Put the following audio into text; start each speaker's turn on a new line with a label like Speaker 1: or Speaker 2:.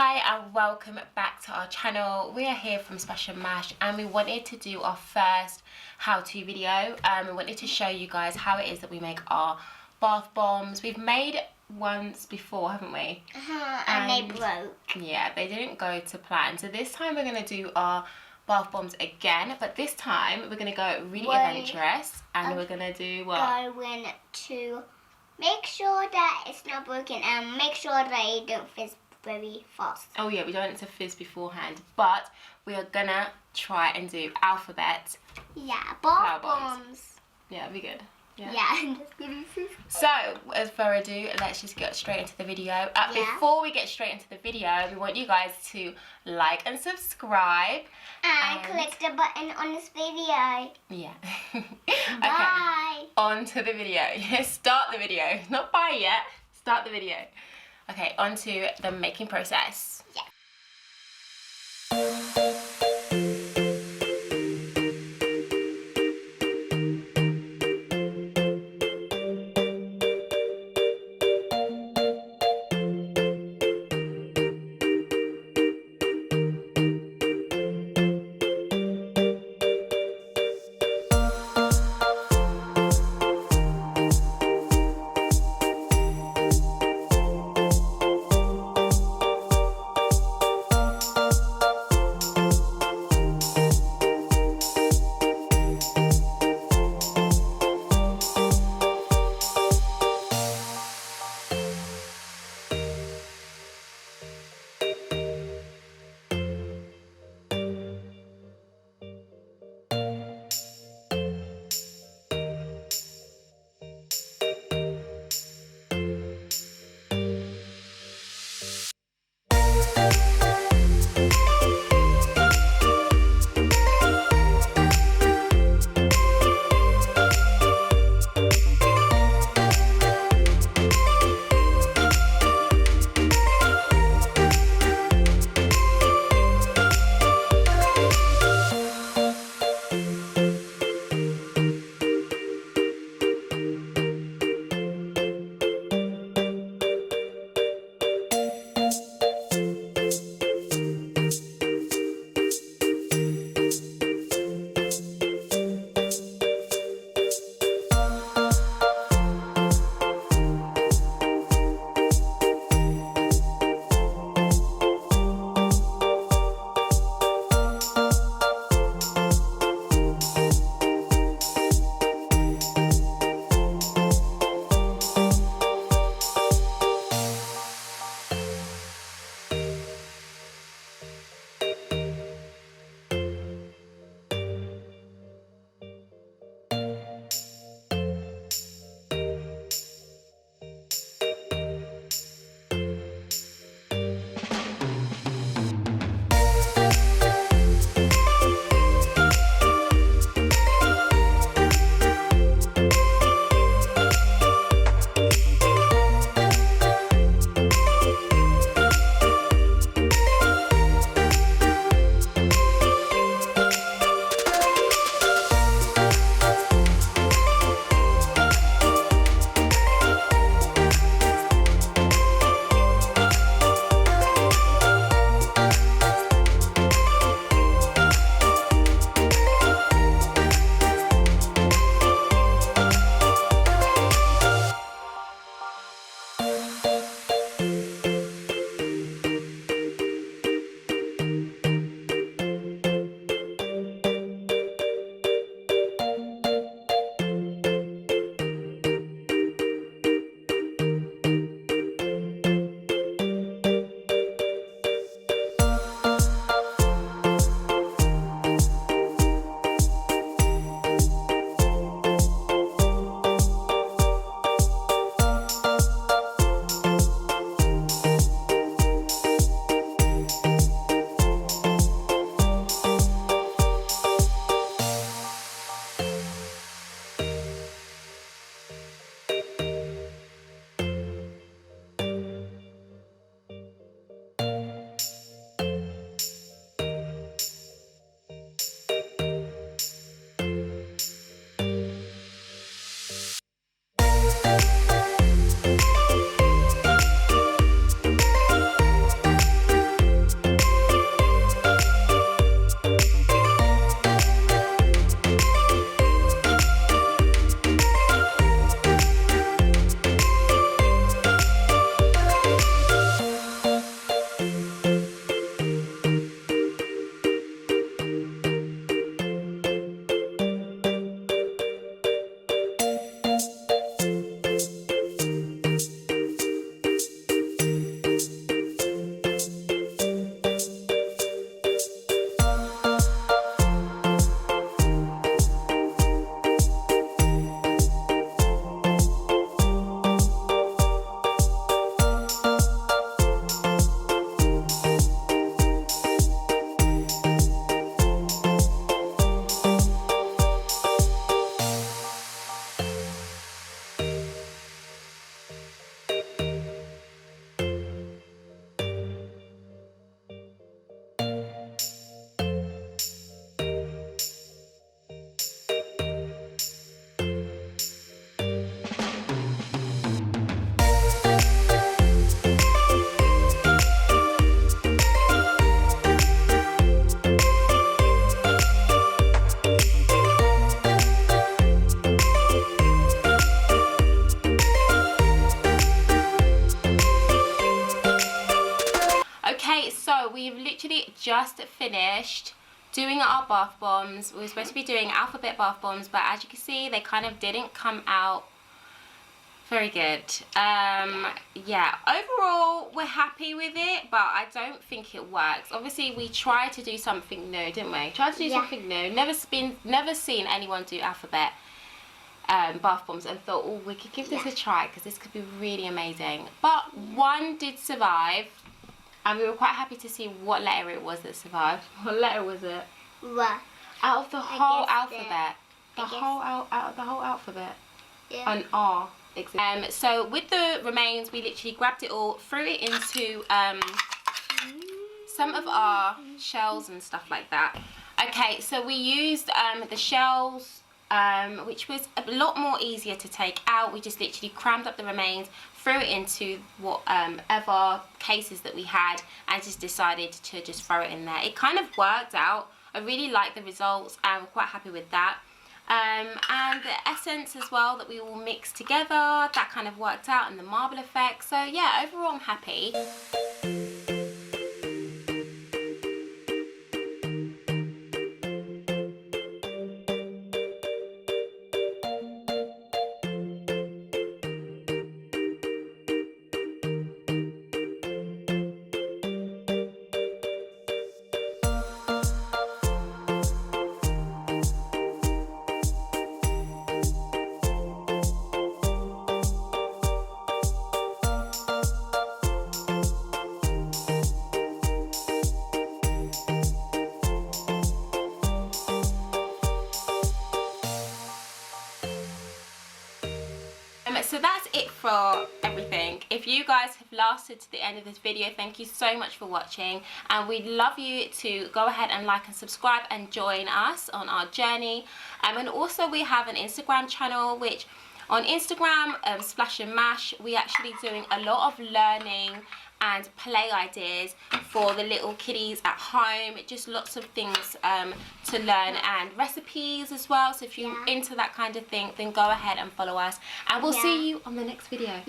Speaker 1: Hi and welcome back to our channel. We are here from Splash and Mash and we wanted to do our first how-to video. We wanted to show you guys how it is that we make our bath bombs. We've made once before, haven't we?
Speaker 2: And they broke.
Speaker 1: Yeah, they didn't go to plan. So this time we're going to do our bath bombs again, but this time we're going to go really adventurous and we're going to do what?
Speaker 2: Going to make sure that it's not broken and make sure they don't fizz very fast.
Speaker 1: Oh yeah, we don't want it to fizz beforehand, but we are gonna try and do alphabet.
Speaker 2: Yeah, bath bombs.
Speaker 1: Yeah, it'll be good.
Speaker 2: Yeah.
Speaker 1: So, as further ado, let's just get straight into the video. Before we get straight into the video, we want you guys to like and subscribe.
Speaker 2: And click the button on this video.
Speaker 1: Yeah.
Speaker 2: Bye.
Speaker 1: Okay, on to the video. Start the video. Not bye yet. Start the video. Okay, on to the making process.
Speaker 2: Yeah.
Speaker 1: we've literally just finished doing our bath bombs. We were supposed to be doing alphabet bath bombs, but as you can see, they kind of didn't come out very good. Yeah, overall we're happy with it, but I don't think it works. Obviously we tried to do something new, didn't we? Tried to do something new. Never seen anyone do alphabet bath bombs, and thought, oh, we could give this a try because this could be really amazing. But one did survive, and we were quite happy to see what letter it was that survived. What letter was it?
Speaker 2: What?
Speaker 1: Out of the whole alphabet. The whole alphabet.
Speaker 2: Yeah.
Speaker 1: An R. So with the remains, we literally grabbed it all, threw it into some of our shells and stuff like that. Okay, so we used the shells, which was a lot more easier to take out. We just literally crammed up the remains, threw it into whatever cases that we had, and just decided to just throw it in there. It kind of worked out. I really like the results, and we're quite happy with that. And the essence as well that we all mixed together, that kind of worked out, and the marble effect. So yeah, overall I'm happy. So that's it for everything. If you guys have lasted to the end of this video, thank you so much for watching, and we'd love you to go ahead and like and subscribe and join us on our journey. And also we have an Instagram channel, which on Instagram, Splash and Mash, we're actually doing a lot of learning and play ideas for the little kiddies at home. Just lots of things to learn, and recipes as well. So if you're into that kind of thing, then go ahead and follow us, and we'll see you on the next video.